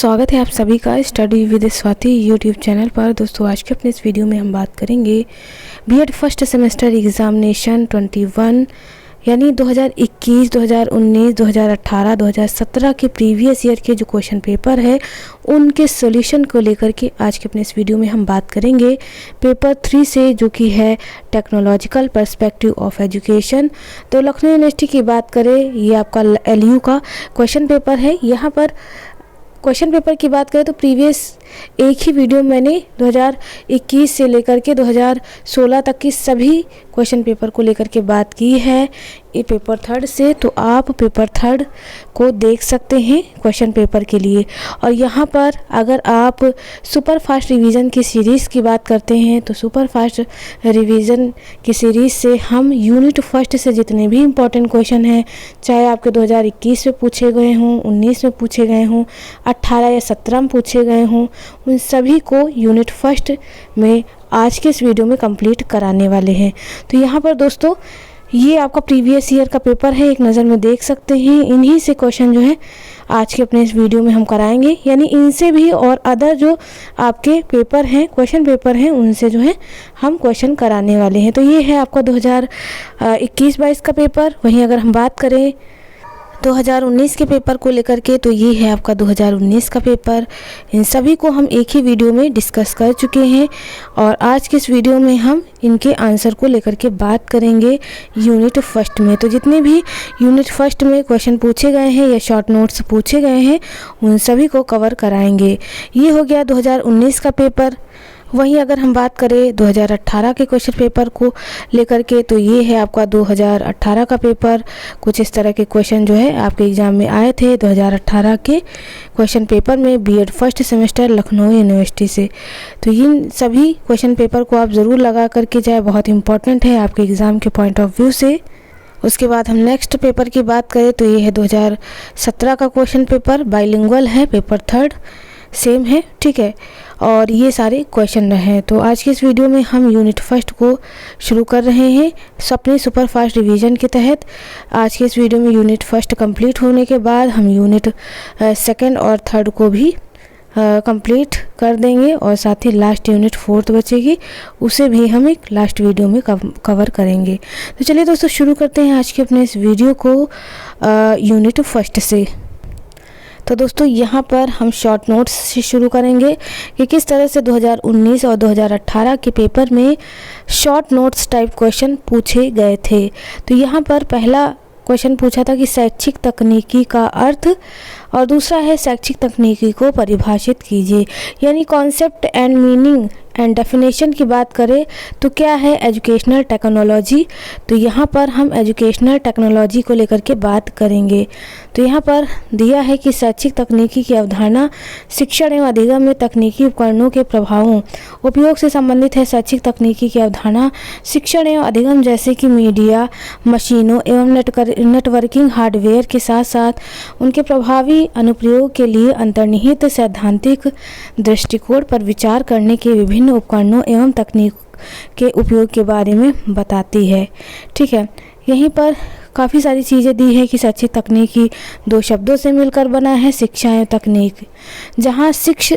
स्वागत है आप सभी का study with Swati YouTube channel पर। दोस्तों आज के अपने इस वीडियो में हम बात करेंगे बीएड फर्स्ट सेमेस्टर एग्ज़ामिनेशन 21 यानी 2021, 2019, 2018, 2017 के प्रीवियस ईयर के जो क्वेश्चन पेपर है उनके सॉल्यूशन को लेकर के आज के अपने इस वीडियो में हम बात करेंगे पेपर 3 से, जो कि है टेक्नोलॉजिकल पर्सपेक्टिव ऑफ एजुकेशन। तो लखनऊ यूनिवर्सिटी की बात करें, ये आपका LU का क्वेश्चन पेपर है। यहाँ पर क्वेश्चन पेपर की बात करें तो प्रीवियस एक ही वीडियो मैंने 2021 से लेकर के 2016 तक की सभी क्वेश्चन पेपर को लेकर के बात की है ये पेपर 3 से। तो आप पेपर 3 को देख सकते हैं क्वेश्चन पेपर के लिए। और यहाँ पर अगर आप सुपर फास्ट रिवीजन की सीरीज़ की बात करते हैं तो सुपर फास्ट रिवीजन की सीरीज़ से हम यूनिट फर्स्ट से जितने भी इम्पोर्टेंट क्वेश्चन हैं, चाहे आपके 2021 में पूछे गए हों, 19 में पूछे गए हों, 18 या 17 में पूछे गए हों, उन सभी को यूनिट फर्स्ट में आज के इस वीडियो में कंप्लीट कराने वाले हैं। तो यहाँ पर दोस्तों ये आपका प्रीवियस ईयर का पेपर है, एक नज़र में देख सकते हैं। इन्हीं से क्वेश्चन जो है आज के अपने इस वीडियो में हम कराएंगे, यानी इनसे भी और अदर जो आपके पेपर हैं, क्वेश्चन पेपर हैं, उनसे जो है हम क्वेश्चन कराने वाले हैं। तो ये है आपका 2021-22 का पेपर। वहीं अगर हम बात करें 2019 के पेपर को लेकर के तो ये है आपका 2019 का पेपर। इन सभी को हम एक ही वीडियो में डिस्कस कर चुके हैं और आज के इस वीडियो में हम इनके आंसर को लेकर के बात करेंगे यूनिट फर्स्ट में। तो जितने भी यूनिट फर्स्ट में क्वेश्चन पूछे गए हैं या शॉर्ट नोट्स पूछे गए हैं उन सभी को कवर कराएंगे। ये हो गया 2019 का पेपर। वहीं अगर हम बात करें 2018 के क्वेश्चन पेपर को लेकर के तो ये है आपका 2018 का पेपर। कुछ इस तरह के क्वेश्चन जो है आपके एग्ज़ाम में आए थे 2018 के क्वेश्चन पेपर में BEd first semester Lucknow university से। तो इन सभी क्वेश्चन पेपर को आप ज़रूर लगा करके जाए, बहुत इंपॉर्टेंट है आपके एग्ज़ाम के पॉइंट ऑफ व्यू से। उसके बाद हम नेक्स्ट पेपर की बात करें तो ये है 2017 का क्वेश्चन पेपर, बाइलिंगुअल है, पेपर 3 सेम है, ठीक है। और ये सारे क्वेश्चन हैं। तो आज के इस वीडियो में हम यूनिट फर्स्ट को शुरू कर रहे हैं अपने सुपर फास्ट रिवीजन के तहत। आज के इस वीडियो में यूनिट फर्स्ट कंप्लीट होने के बाद हम यूनिट सेकंड और थर्ड को भी कंप्लीट कर देंगे और साथ ही लास्ट यूनिट 4th बचेगी, उसे भी हम एक लास्ट वीडियो में कवर करेंगे। तो चलिए दोस्तों शुरू करते हैं आज के अपने इस वीडियो को यूनिट फर्स्ट से। तो दोस्तों यहाँ पर हम शॉर्ट नोट्स से शुरू करेंगे कि किस तरह से 2019 और 2018 के पेपर में शॉर्ट नोट्स टाइप क्वेश्चन पूछे गए थे। तो यहाँ पर पहला क्वेश्चन पूछा था कि शैक्षिक तकनीकी का अर्थ, और दूसरा है शैक्षिक तकनीकी को परिभाषित कीजिए। यानी concept and meaning and definition की बात करें तो क्या है एजुकेशनल टेक्नोलॉजी। तो यहाँ पर हम एजुकेशनल टेक्नोलॉजी को लेकर के बात करेंगे। तो यहाँ पर दिया है कि शैक्षिक तकनीकी की अवधारणा शिक्षण एवं अधिगम में तकनीकी उपकरणों के प्रभावों उपयोग से संबंधित है। शैक्षिक तकनीकी की अवधारणा शिक्षण एवं अधिगम जैसे कि मीडिया, मशीनों एवं नेटवर्किंग हार्डवेयर के साथ साथ उनके प्रभावी अनुप्रयोग के लिए अंतर्निहित सैद्धांतिक दृष्टिकोण पर विचार करने के विभिन्न उपकरणों एवं तकनीक के उपयोग के बारे में बताती है, ठीक है। यहीं पर काफ़ी सारी चीज़ें दी है कि शैक्षिक तकनीकी 2 शब्दों से मिलकर बना है, शिक्षा एवं तकनीक। जहाँ शिक्ष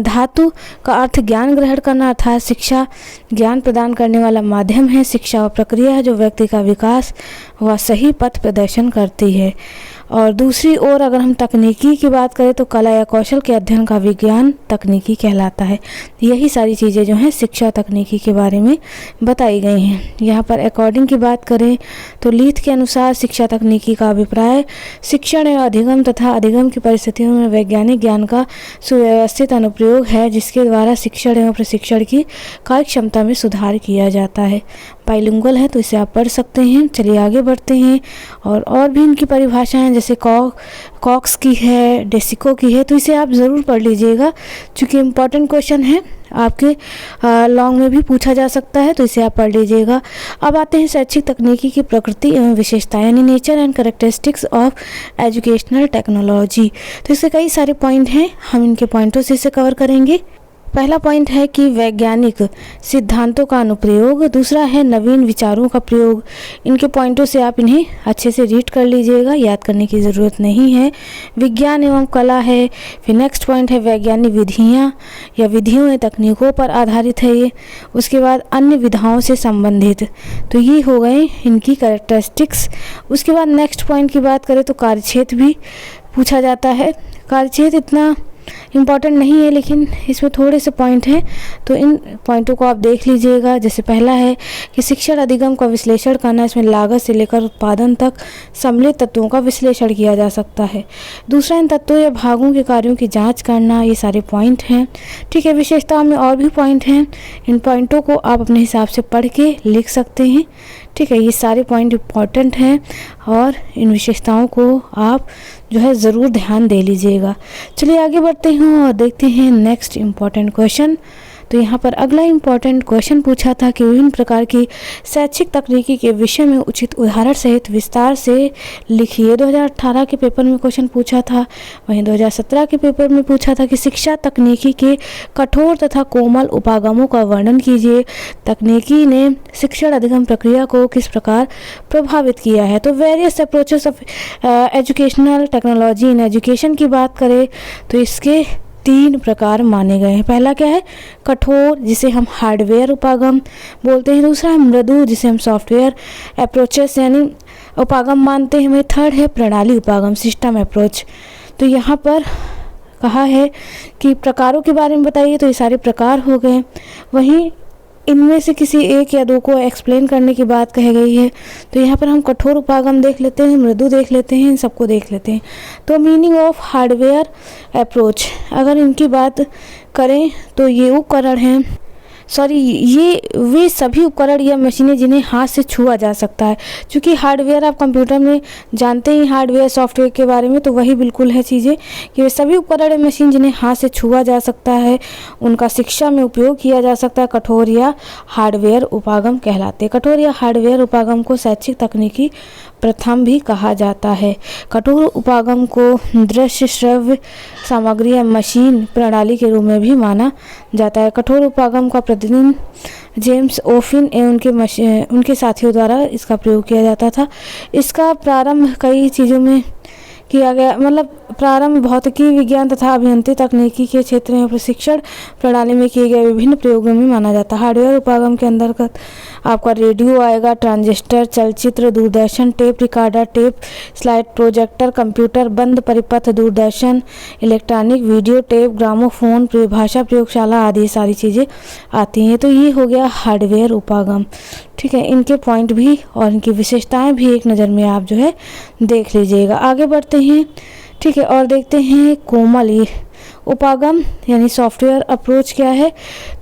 धातु का अर्थ ज्ञान ग्रहण करना, अर्थात शिक्षा ज्ञान प्रदान करने वाला माध्यम है। शिक्षा व प्रक्रिया है जो व्यक्ति का विकास व सही पथ प्रदर्शन करती है। और दूसरी ओर अगर हम तकनीकी की बात करें तो कला या कौशल के अध्ययन का विज्ञान तकनीकी कहलाता है। यही सारी चीज़ें जो हैं शिक्षा तकनीकी के बारे में बताई गई हैं। यहाँ पर अकॉर्डिंग की बात करें तो लीथ के अनुसार शिक्षा तकनीकी का अभिप्राय शिक्षण एवं अधिगम तथा अधिगम की परिस्थितियों में वैज्ञानिक ज्ञान का सुव्यवस्थित अनुप्रयोग है, जिसके द्वारा शिक्षण एवं प्रशिक्षण की कार्य क्षमता में सुधार किया जाता है। बाइलिंगुअल है तो इसे आप पढ़ सकते हैं। चलिए आगे बढ़ते हैं और भी इनकी परिभाषाएं जैसे कॉक्स की है, डेसिको की है, तो इसे आप ज़रूर पढ़ लीजिएगा क्योंकि इम्पॉर्टेंट क्वेश्चन है, आपके लॉन्ग में भी पूछा जा सकता है, तो इसे आप पढ़ लीजिएगा। अब आते हैं शैक्षिक तकनीकी की प्रकृति एवं विशेषता यानी nature and characteristics of educational technology. तो इसके कई सारे पॉइंट हैं, हम इनके पॉइंटों से इसे कवर करेंगे। पहला पॉइंट है कि वैज्ञानिक सिद्धांतों का अनुप्रयोग, दूसरा है नवीन विचारों का प्रयोग। इनके पॉइंटों से आप इन्हें अच्छे से रीड कर लीजिएगा, याद करने की ज़रूरत नहीं है। विज्ञान एवं कला है। फिर नेक्स्ट पॉइंट है वैज्ञानिक विधियाँ या विधियों या तकनीकों पर आधारित है ये। उसके बाद अन्य विधाओं से संबंधित, तो ये हो गए इनकी कैरेक्टरिस्टिक्स। उसके बाद नेक्स्ट पॉइंट की बात करें तो कार्यक्षेत्र भी पूछा जाता है। कार्यक्षेत्र इतना इम्पॉर्टेंट नहीं है, लेकिन इसमें थोड़े से पॉइंट हैं, तो इन पॉइंटों को आप देख लीजिएगा। जैसे पहला है कि शिक्षण अधिगम का विश्लेषण करना, इसमें लागत से लेकर उत्पादन तक सम्मिलित तत्वों का विश्लेषण किया जा सकता है। दूसरा, इन तत्वों या भागों के कार्यों की जांच करना, ये सारे पॉइंट हैं। ठीक है, विशेषताओं में और भी पॉइंट हैं, इन पॉइंटों को आप अपने हिसाब से पढ़ के लिख सकते हैं। ठीक है, ये सारे पॉइंट इम्पॉर्टेंट हैं और इन विशेषताओं को आप जो है ज़रूर ध्यान दे लीजिएगा। चलिए आगे बढ़ते हैं और देखते हैं नेक्स्ट इम्पॉर्टेंट क्वेश्चन। तो यहाँ पर अगला इम्पॉर्टेंट क्वेश्चन पूछा था कि विभिन्न प्रकार की शैक्षिक तकनीकी के विषय में उचित उदाहरण सहित विस्तार से लिखिए। 2018 के पेपर में क्वेश्चन पूछा था। वहीं 2017 के पेपर में पूछा था कि शिक्षा तकनीकी के कठोर तथा कोमल उपागमों का वर्णन कीजिए। तकनीकी ने शिक्षण अधिगम प्रक्रिया को किस प्रकार प्रभावित किया है। तो various approaches of educational technology in education की बात करें तो इसके 3 प्रकार माने गए हैं। पहला क्या है, कठोर, जिसे हम हार्डवेयर उपागम बोलते हैं। दूसरा है मृदु, जिसे हम सॉफ्टवेयर अप्रोचेस यानी उपागम मानते हैं। वहीं थर्ड है प्रणाली उपागम, सिस्टम अप्रोच। तो यहाँ पर कहा है कि प्रकारों के बारे में बताइए, तो ये सारे प्रकार हो गए। वहीं इनमें से किसी एक या दो को एक्सप्लेन करने की बात कही गई है। तो यहाँ पर हम कठोर उपागम देख लेते हैं, मृदु देख लेते हैं, इन सबको देख लेते हैं। तो मीनिंग ऑफ हार्डवेयर अप्रोच, अगर इनकी बात करें तो ये उपकरण हैं, ये वे सभी उपकरण या मशीनें जिन्हें हाथ से छुआ जा सकता है। क्योंकि हार्डवेयर आप कंप्यूटर में जानते ही हार्डवेयर सॉफ्टवेयर के बारे में, तो वही बिल्कुल है चीज़ें कि वे सभी उपकरण या मशीन जिन्हें हाथ से छुआ जा सकता है, उनका शिक्षा में उपयोग किया जा सकता है, कठोर या हार्डवेयर उपागम कहलाते हैं। कठोर या हार्डवेयर उपागम को शैक्षिक तकनीकी प्रथम भी कहा जाता है। कठोर उपागम को दृश्य श्रव्य सामग्री या मशीन प्रणाली के रूप में भी माना जाता है। कठोर उपागम का प्रतिदिन जेम्स ओफिन एवं उनके साथियों द्वारा इसका प्रयोग किया जाता था। इसका प्रारंभ कई चीज़ों में किया गया, मतलब प्रारंभ भौतिकी विज्ञान तथा अभियंत्रिकी तकनीकी के क्षेत्र में प्रशिक्षण प्रणाली में किए गए विभिन्न प्रयोगों में माना जाता है। हार्डवेयर उपागम के अंतर्गत आपका रेडियो आएगा, ट्रांजिस्टर, चलचित्र, Doordarshan, tape recorder, tape slide, projector, computer, बंद परिपथ, Doordarshan, electronic video tape, gramophone, भाषा प्रयोगशाला आदि सारी चीज़ें आती हैं। तो ये हो गया हार्डवेयर उपागम। ठीक है, इनके पॉइंट भी और इनकी विशेषताएं भी एक नज़र में आप जो है देख लीजिएगा। आगे बढ़ते हैं। ठीक है, और देखते हैं कोमल उपागम यानी सॉफ्टवेयर अप्रोच क्या है।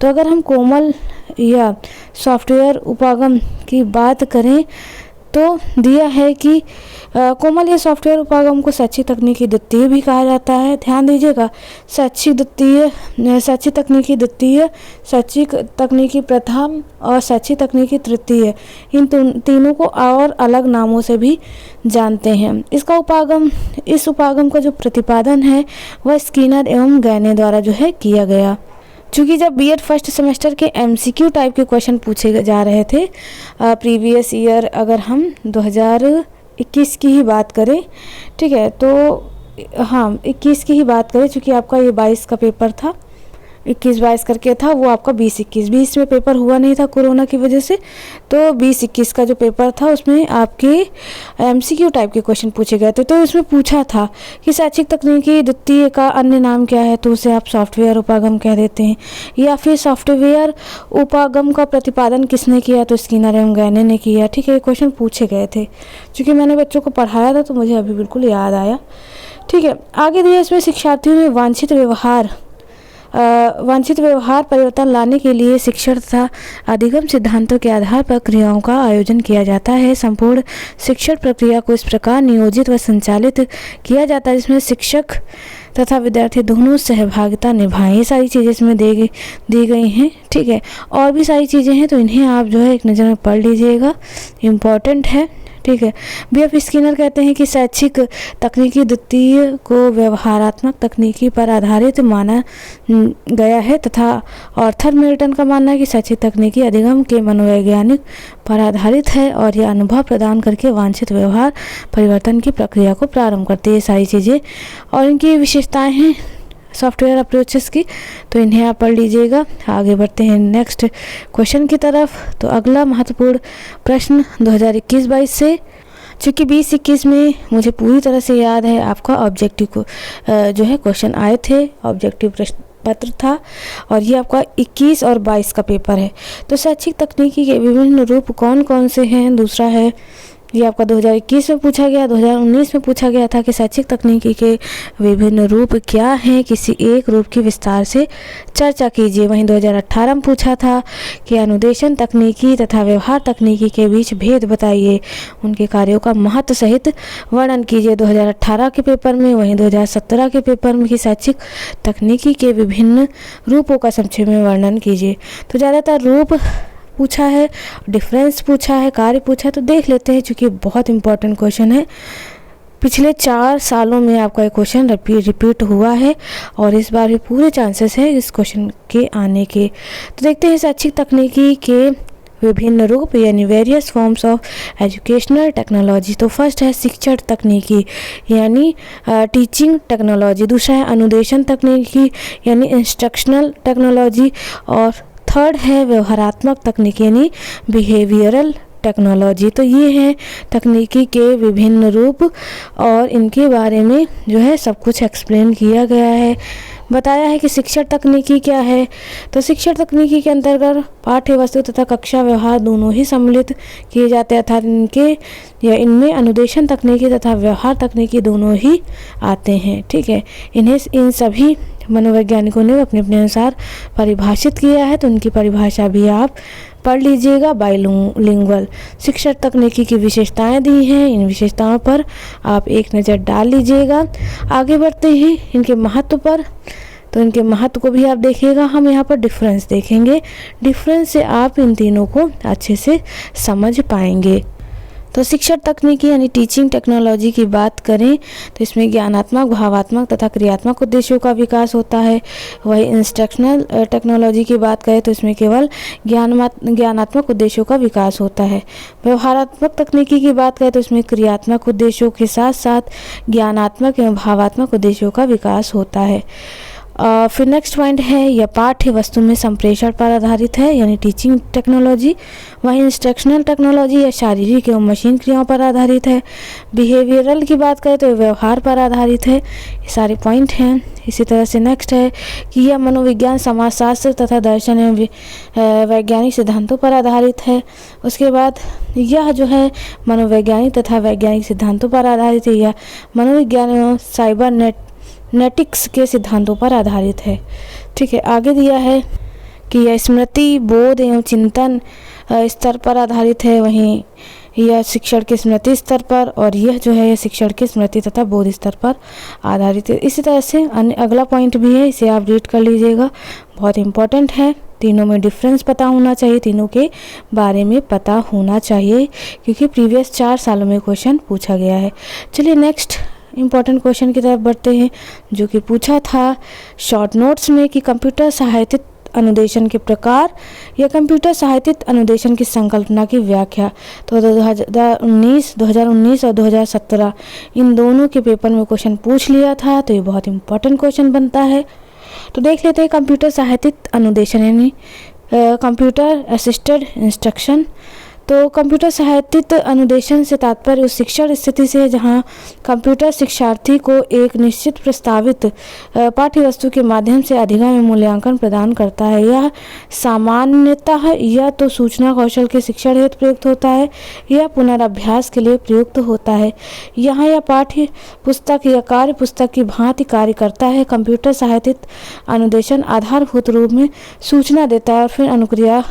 तो अगर हम कोमल या सॉफ्टवेयर उपागम की बात करें तो दिया है कि कोमल या सॉफ्टवेयर उपागम को शैक्षिक तकनीकी द्वितीय भी कहा जाता है। ध्यान दीजिएगा, शैक्षिक तकनीकी द्वितीय, शैक्षिक तकनीकी प्रथम और शैक्षिक तकनीकी तृतीय, इन तीनों को और अलग नामों से भी जानते हैं। इस उपागम का जो प्रतिपादन है वह स्किनर एवं गैने द्वारा जो है किया गया। चूँकि जब बीएड फर्स्ट सेमेस्टर के एमसीक्यू टाइप के क्वेश्चन पूछे जा रहे थे प्रीवियस ईयर, अगर हम 2021 की ही बात करें, ठीक है, तो हाँ 21 की ही बात करें, चूँकि आपका ये 22 का पेपर था, 21-22 करके था, वो आपका 20-21 में पेपर हुआ नहीं था कोरोना की वजह से, तो 20-21 का जो पेपर था उसमें आपके एमसीक्यू टाइप के क्वेश्चन पूछे गए थे। तो इसमें पूछा था कि शैक्षिक तकनीकी द्वितीय का अन्य नाम क्या है, तो उसे आप सॉफ्टवेयर उपागम कह देते हैं। या फिर सॉफ्टवेयर उपागम का प्रतिपादन किसने किया, तो स्किनर एवं गैने ने किया। ठीक है, ये क्वेश्चन पूछे गए थे, क्योंकि मैंने बच्चों को पढ़ाया था तो मुझे अभी बिल्कुल याद आया। ठीक है, आगे दिया इसमें शिक्षार्थियों में वांछित व्यवहार परिवर्तन लाने के लिए शिक्षण तथा अधिगम सिद्धांतों के आधार पर क्रियाओं का आयोजन किया जाता है। संपूर्ण शिक्षण प्रक्रिया को इस प्रकार नियोजित व संचालित किया जाता है जिसमें शिक्षक तथा विद्यार्थी दोनों सहभागिता निभाएं। ये सारी चीज़ें इसमें दी गई हैं। ठीक है, और भी सारी चीज़ें हैं, तो इन्हें आप जो है एक नज़र में पढ़ लीजिएगा, इम्पॉर्टेंट है। ठीक है। B.F. स्किनर कहते हैं कि शैक्षिक तकनीकी द्वितीय को व्यवहारात्मक तकनीकी पर आधारित माना गया है तथा आर्थर मिल्टन का मानना है कि शैक्षिक तकनीकी अधिगम के मनोवैज्ञानिक पर आधारित है और यह अनुभव प्रदान करके वांछित व्यवहार परिवर्तन की प्रक्रिया को प्रारंभ करती है। सारी चीज़ें और इनकी विशेषताएं हैं सॉफ्टवेयर अप्रोचेस की, तो इन्हें आप पढ़ लीजिएगा। आगे बढ़ते हैं नेक्स्ट क्वेश्चन की तरफ। तो अगला महत्वपूर्ण प्रश्न 2021-22 से, चूँकि 20-21 में मुझे पूरी तरह से याद है आपका ऑब्जेक्टिव को जो है क्वेश्चन आए थे, ऑब्जेक्टिव प्रश्न पत्र था, और ये आपका 21 और 22 का पेपर है। तो शैक्षिक तकनीकी के विभिन्न रूप कौन कौन से हैं, दूसरा है ये आपका 2021 में पूछा गया, 2019 में पूछा गया था कि शैक्षिक तकनीकी के विभिन्न रूप क्या हैं, किसी एक रूप की विस्तार से चर्चा कीजिए। वहीं 2018 में पूछा था कि अनुदेशन तकनीकी तथा व्यवहार तकनीकी के बीच भेद बताइए, उनके कार्यों का महत्व सहित वर्णन कीजिए 2018 के पेपर में। वहीं 2017 के पेपर में कि शैक्षिक तकनीकी के विभिन्न रूपों का संक्षेप में वर्णन कीजिए। तो ज़्यादातर रूप पूछा है, डिफरेंस पूछा है, कार्य पूछा है, तो देख लेते हैं क्योंकि बहुत इंपॉर्टेंट क्वेश्चन है। पिछले 4 सालों में आपका ये क्वेश्चन रिपीट हुआ है और इस बार भी पूरे चांसेस है इस क्वेश्चन के आने के। तो देखते हैं शैक्षिक तकनीकी के विभिन्न रूप यानी various forms of educational technology. तो फर्स्ट है शिक्षण तकनीकी यानी टीचिंग टेक्नोलॉजी, दूसरा है अनुदेशन तकनीकी यानी इंस्ट्रक्शनल टेक्नोलॉजी, और थर्ड है व्यवहारात्मक तकनीक यानी बिहेवियरल टेक्नोलॉजी। तो ये हैं तकनीकी के विभिन्न रूप और इनके बारे में जो है सब कुछ एक्सप्लेन किया गया है। बताया है कि शिक्षण तकनीकी क्या है। तो शिक्षण तकनीकी के अंतर्गत पाठ्य वस्तु तथा कक्षा व्यवहार दोनों ही सम्मिलित किए जाते हैं, अर्थात इनमें अनुदेशन तकनीकी तथा व्यवहार तकनीकी दोनों ही आते हैं। ठीक है, इन सभी मनोवैज्ञानिकों ने अपने अपने अनुसार परिभाषित किया है, तो उनकी परिभाषा भी आप पढ़ लीजिएगा। बाइलिंगुअल शिक्षण तकनीकी की विशेषताएं दी हैं, इन विशेषताओं पर आप एक नज़र डाल लीजिएगा। आगे बढ़ते हैं इनके महत्व पर, तो इनके महत्व को भी आप देखिएगा। हम यहाँ पर डिफरेंस देखेंगे, डिफरेंस से आप इन तीनों को अच्छे से समझ पाएंगे। तो शिक्षण तकनीकी यानी टीचिंग टेक्नोलॉजी की बात करें तो इसमें ज्ञानात्मक, भावात्मक तथा क्रियात्मक उद्देश्यों का विकास होता है। वही इंस्ट्रक्शनल टेक्नोलॉजी की बात करें तो इसमें केवल ज्ञानात्मक उद्देश्यों का विकास होता है। व्यवहारात्मक तकनीकी की बात करें तो इसमें क्रियात्मक उद्देश्यों के साथ साथ ज्ञानात्मक एवं भावात्मक उद्देश्यों का विकास होता है। फिर नेक्स्ट पॉइंट है यह पाठ्य वस्तु में संप्रेषण पर आधारित है यानी टीचिंग टेक्नोलॉजी। वहीं इंस्ट्रक्शनल टेक्नोलॉजी या शारीरिक एवं मशीन क्रियाओं पर आधारित है। बिहेवियरल की बात करें तो व्यवहार पर आधारित है। ये सारे पॉइंट हैं। इसी तरह से नेक्स्ट है कि यह मनोविज्ञान, समाजशास्त्र तथा दर्शन एवं वैज्ञानिक सिद्धांतों पर आधारित है। उसके बाद यह जो है मनोवैज्ञानिक तथा वैज्ञानिक सिद्धांतों पर आधारित है। यह मनोविज्ञान एवं साइबरनेटिक्स के सिद्धांतों पर आधारित है। ठीक है, आगे दिया है कि यह स्मृति, बोध एवं चिंतन स्तर पर आधारित है। वहीं यह शिक्षण के स्मृति स्तर पर और यह जो है यह शिक्षण के स्मृति तथा बोध स्तर पर आधारित है। इसी तरह से अन्य अगला पॉइंट भी है, इसे आप रीड कर लीजिएगा, बहुत इंपॉर्टेंट है। तीनों में डिफरेंस पता होना चाहिए, तीनों के बारे में पता होना चाहिए क्योंकि प्रीवियस 4 सालों में क्वेश्चन पूछा गया है। चलिए नेक्स्ट इम्पॉर्टेंट क्वेश्चन की तरफ बढ़ते हैं जो कि पूछा था शॉर्ट नोट्स में कि कंप्यूटर सहायतित अनुदेशन के प्रकार या कंप्यूटर सहायतित अनुदेशन की संकल्पना की व्याख्या। तो 2019 और 2017 इन दोनों के पेपर में क्वेश्चन पूछ लिया था, तो ये बहुत इंपॉर्टेंट क्वेश्चन बनता है। तो देख लेते हैं कंप्यूटर सहायतित अनुदेशन यानी कंप्यूटर असिस्टेड इंस्ट्रक्शन। तो कंप्यूटर सहायतित अनुदेशन से तात्पर्य उस शिक्षण स्थिति से जहां कंप्यूटर शिक्षार्थी को एक निश्चित प्रस्तावित पाठ्य वस्तु के माध्यम से अधिगम एवं मूल्यांकन प्रदान करता है। यह सामान्यतः या तो सूचना कौशल के शिक्षण हेतु प्रयुक्त होता है या पुनराभ्यास के लिए प्रयुक्त होता है। यहाँ यह पाठ्य पुस्तक या कार्य पुस्तक की भांति कार्य करता है। कंप्यूटर सहायतित अनुदेशन आधारभूत रूप में सूचना देता है और फिर अनुक्रिया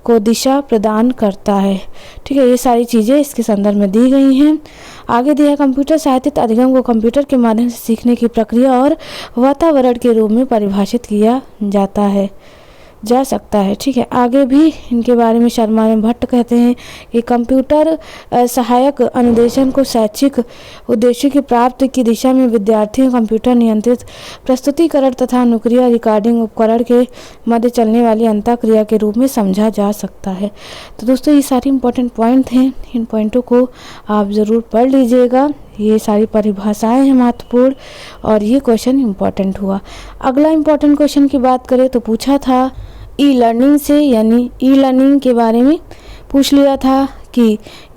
को दिशा प्रदान करता है। ठीक है, ये सारी चीज़ें इसके संदर्भ में दी गई हैं। आगे दिया कंप्यूटर सहायतित अधिगम को कंप्यूटर के माध्यम से सीखने की प्रक्रिया और वातावरण के रूप में परिभाषित किया जाता है। जा सकता है। ठीक है, आगे भी इनके बारे में शर्मा एवं भट्ट कहते हैं कि कंप्यूटर सहायक अनुदेशन को शैक्षिक उद्देश्यों की प्राप्ति की दिशा में विद्यार्थियों कंप्यूटर नियंत्रित प्रस्तुतिकरण तथा अनुक्रिया रिकॉर्डिंग उपकरण के मध्य चलने वाली अंतःक्रिया के रूप में समझा जा सकता है। तो दोस्तों ये सारी इंपॉर्टेंट पॉइंट हैं, इन पॉइंटों को आप ज़रूर पढ़ लीजिएगा। ये सारी परिभाषाएं हैं महत्वपूर्ण और ये क्वेश्चन इम्पॉर्टेंट हुआ। अगला इम्पॉर्टेंट क्वेश्चन की बात करें तो पूछा था ई लर्निंग से, यानी ई लर्निंग के बारे में पूछ लिया था कि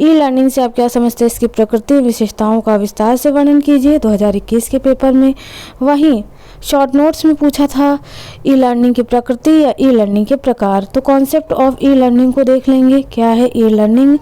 ई लर्निंग से आप क्या समझते हैं, इसकी प्रकृति विशेषताओं का विस्तार से वर्णन कीजिए 2021 के पेपर में। वहीं शॉर्ट नोट्स में पूछा था ई लर्निंग की प्रकृति या ई लर्निंग के प्रकार। तो कॉन्सेप्ट ऑफ ई लर्निंग को देख लेंगे। क्या है ई लर्निंग?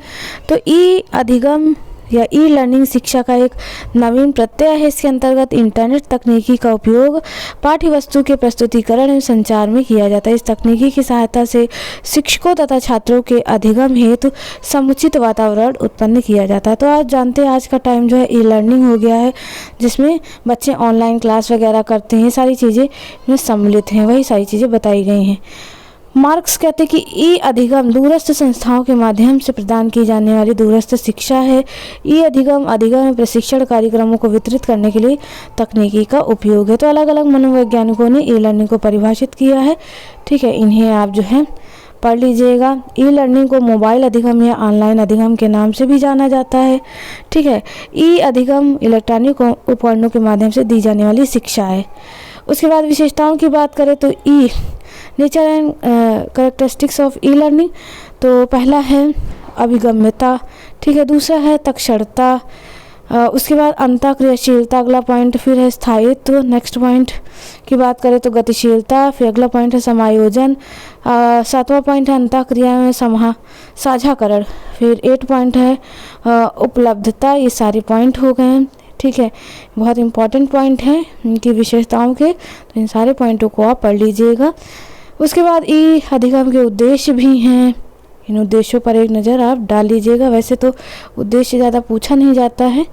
तो ई अधिगम या ई लर्निंग शिक्षा का एक नवीन प्रत्यय है। इसके अंतर्गत इंटरनेट तकनीकी का उपयोग पाठ्य वस्तु के प्रस्तुतिकरण एवं संचार में किया जाता है। इस तकनीकी की सहायता से शिक्षकों तथा छात्रों के अधिगम हेतु समुचित वातावरण उत्पन्न किया जाता है। तो आज जानते हैं आज का टाइम जो है ई लर्निंग हो गया है, जिसमें बच्चे ऑनलाइन क्लास वगैरह करते हैं, सारी चीज़ें में सम्मिलित हैं, वही सारी चीज़ें बताई गई हैं। मार्क्स कहते हैं कि ई अधिगम दूरस्थ संस्थाओं के माध्यम से प्रदान की जाने वाली दूरस्थ शिक्षा है। ई अधिगम में प्रशिक्षण कार्यक्रमों को वितरित करने के लिए तकनीकी का उपयोग है। तो अलग अलग मनोवैज्ञानिकों ने ई लर्निंग को परिभाषित किया है। ठीक है, इन्हें आप जो है पढ़ लीजिएगा। ई लर्निंग को मोबाइल अधिगम या ऑनलाइन अधिगम के नाम से भी जाना जाता है। ठीक है, ई अधिगम इलेक्ट्रॉनिक उपकरणों के माध्यम से दी जाने वाली शिक्षा है। उसके बाद विशेषताओं की बात करें तो e nature and characteristics of e learning. तो पहला है अभिगम्यता, ठीक है, दूसरा है तक्षणता, उसके बाद अंतःक्रियाशीलता अगला पॉइंट, फिर है स्थायित्व नेक्स्ट पॉइंट की बात करें तो गतिशीलता, फिर अगला पॉइंट है समायोजन, सातवां पॉइंट है अंतःक्रिया में साझाकरण, फिर 8 पॉइंट है उपलब्धता। ये सारे पॉइंट हो गए हैं। ठीक है, बहुत इंपॉर्टेंट पॉइंट हैं इनकी विशेषताओं के, तो इन सारे पॉइंटों को आप पढ़ लीजिएगा। उसके बाद ई अधिगम के उद्देश्य भी हैं, इन उद्देश्यों पर एक नज़र आप डाल लीजिएगा। वैसे तो उद्देश्य ज़्यादा पूछा नहीं जाता है,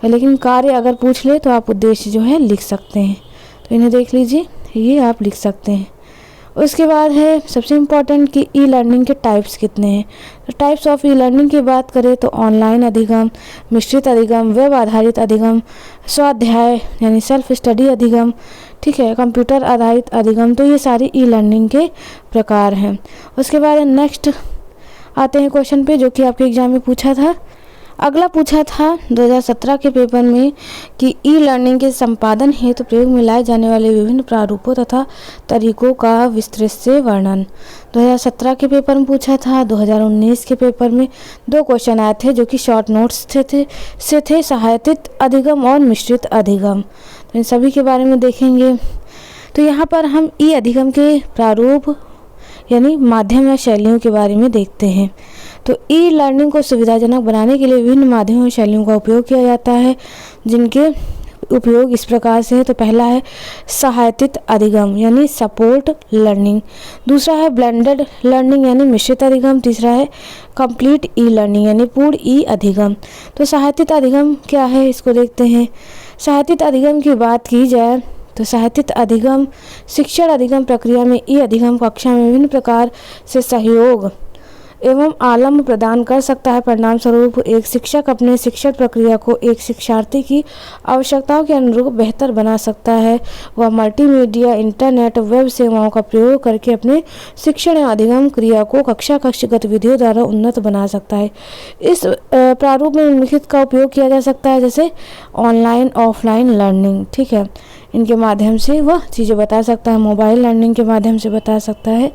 लेकिन कार्य अगर पूछ ले तो आप उद्देश्य जो है लिख सकते हैं, तो इन्हें देख लीजिए, ये आप लिख सकते हैं। उसके बाद है सबसे इम्पॉर्टेंट कि ई लर्निंग के टाइप्स कितने हैं। तो टाइप्स ऑफ ई लर्निंग की बात करें तो ऑनलाइन अधिगम, मिश्रित अधिगम, वेब आधारित अधिगम, स्वाध्याय यानी सेल्फ स्टडी अधिगम, ठीक है, कंप्यूटर आधारित अधिगम। तो ये सारी ई लर्निंग के प्रकार हैं। उसके बाद नेक्स्ट आते हैं क्वेश्चन पे, जो कि आपके एग्जाम में पूछा था। अगला पूछा था 2017 के पेपर में कि ई लर्निंग के संपादन हेतु प्रयोग में लाए जाने वाले विभिन्न प्रारूपों तथा तरीकों का विस्तृत से वर्णन। 2017 के पेपर में पूछा था। 2019 के पेपर में 2 क्वेश्चन आए थे जो कि शॉर्ट नोट्स थे सहायतित अधिगम और मिश्रित अधिगम। तो इन सभी के बारे में देखेंगे। तो यहाँ पर हम ई अधिगम के प्रारूप यानी माध्यम या शैलियों के बारे में देखते हैं। तो ई लर्निंग को सुविधाजनक बनाने के लिए विभिन्न माध्यमों और शैलियों का उपयोग किया जाता है, जिनके उपयोग इस प्रकार से है। तो पहला है सहायतित अधिगम यानी सपोर्ट लर्निंग, दूसरा है ब्लेंडेड लर्निंग यानी मिश्रित अधिगम, तीसरा है कंप्लीट ई लर्निंग यानी पूर्ण ई अधिगम। तो सहायतित अधिगम क्या है, इसको देखते हैं। सहायतित अधिगम की बात की जाए तो सहायतित अधिगम शिक्षण अधिगम प्रक्रिया में ई अधिगम कक्षा में विभिन्न प्रकार से सहयोग एवं आलम्ब प्रदान कर सकता है। परिणाम स्वरूप एक शिक्षक अपने शिक्षण प्रक्रिया को एक शिक्षार्थी की आवश्यकताओं के अनुरूप बेहतर बना सकता है। वह मल्टीमीडिया, इंटरनेट, वेब सेवाओं का प्रयोग करके अपने शिक्षण एवं अधिगम क्रिया को कक्षा गतिविधियों द्वारा उन्नत बना सकता है। इस प्रारूप में निम्नलिखित का उपयोग किया जा सकता है, जैसे ऑनलाइन ऑफलाइन लर्निंग, ठीक है, इनके माध्यम से वह चीज़ें बता सकता है, मोबाइल लर्निंग के माध्यम से बता सकता है।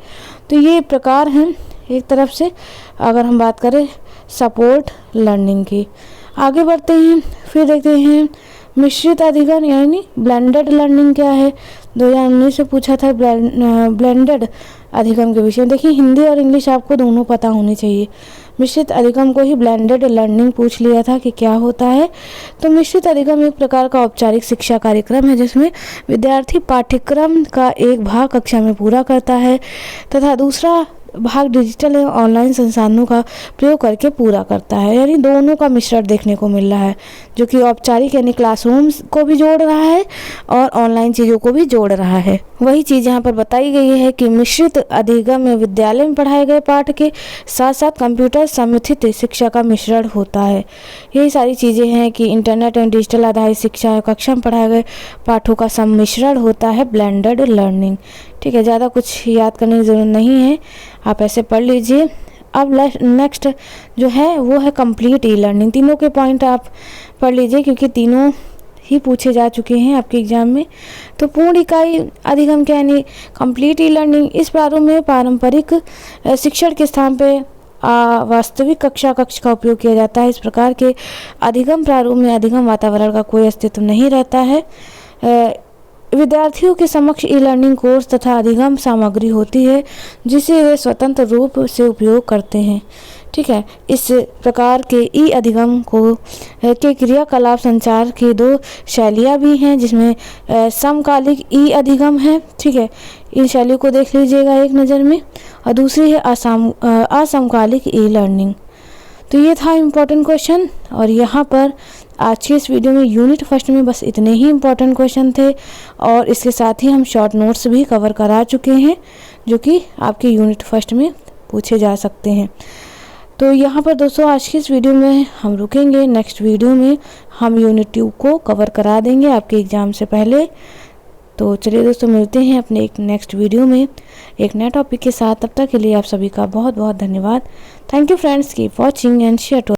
तो ये प्रकार हैं एक तरफ से अगर हम बात करें सपोर्ट लर्निंग की। आगे बढ़ते हैं, फिर देखते हैं मिश्रित अधिगम यानी ब्लेंडेड लर्निंग क्या है। 2019 में पूछा था ब्लेंडेड अधिगम के विषय में। देखिए हिंदी और इंग्लिश आपको दोनों पता होनी चाहिए। मिश्रित अधिगम को ही ब्लेंडेड लर्निंग पूछ लिया था कि क्या होता है। तो मिश्रित अधिगम एक प्रकार का औपचारिक शिक्षा कार्यक्रम है जिसमें विद्यार्थी पाठ्यक्रम का एक भाग कक्षा में पूरा करता है तथा दूसरा भाग डिजिटल एवं ऑनलाइन संसाधनों का प्रयोग करके पूरा करता है। यानी दोनों का मिश्रण देखने को मिल रहा है, जो कि औपचारिक यानी क्लासरूम्स को भी जोड़ रहा है और ऑनलाइन चीज़ों को भी जोड़ रहा है। वही चीज़ यहाँ पर बताई गई है कि मिश्रित अधिगम में विद्यालय में पढ़ाए गए पाठ के साथ साथ कंप्यूटर समर्थित शिक्षा का मिश्रण होता है। यही सारी चीज़ें हैं कि इंटरनेट एवं डिजिटल आधारित शिक्षा कक्षा में पढ़ाए गए पाठों का सम्मिश्रण होता है ब्लेंडेड लर्निंग। ठीक है, ज़्यादा कुछ याद करने की ज़रूरत नहीं है, आप ऐसे पढ़ लीजिए। अब नेक्स्ट जो है वो है कंप्लीट ई लर्निंग। तीनों के पॉइंट आप पढ़ लीजिए क्योंकि तीनों ही पूछे जा चुके हैं आपके एग्जाम में। तो पूर्ण इकाई अधिगम क्या यानी कंप्लीट ई लर्निंग, इस प्रारूप में पारंपरिक शिक्षण के स्थान पे वास्तविक कक्षा कक्ष का उपयोग किया जाता है। इस प्रकार के अधिगम प्रारूप में अधिगम वातावरण का कोई अस्तित्व नहीं रहता है। विद्यार्थियों के समक्ष ई लर्निंग कोर्स तथा अधिगम सामग्री होती है जिसे वे स्वतंत्र रूप से उपयोग करते हैं। ठीक है, इस प्रकार के ई अधिगम के क्रियाकलाप संचार की दो शैलियाँ भी हैं, जिसमें समकालिक ई अधिगम है। ठीक है, इन शैलियों को देख लीजिएगा एक नज़र में, और दूसरी है असमकालिक ई लर्निंग। तो ये था इम्पोर्टेंट क्वेश्चन, और यहाँ पर आज के इस वीडियो में यूनिट फर्स्ट में बस इतने ही इम्पोर्टेंट क्वेश्चन थे, और इसके साथ ही हम शॉर्ट नोट्स भी कवर करा चुके हैं जो कि आपके यूनिट फर्स्ट में पूछे जा सकते हैं। तो यहाँ पर दोस्तों आज की इस वीडियो में हम रुकेंगे। नेक्स्ट वीडियो में हम यूनिट 2 को कवर करा देंगे आपके एग्ज़ाम से पहले। तो चलिए दोस्तों, मिलते हैं अपने एक नेक्स्ट वीडियो में एक नए टॉपिक के साथ। तब तक के लिए आप सभी का बहुत बहुत धन्यवाद। Thank you friends, keep watching and share to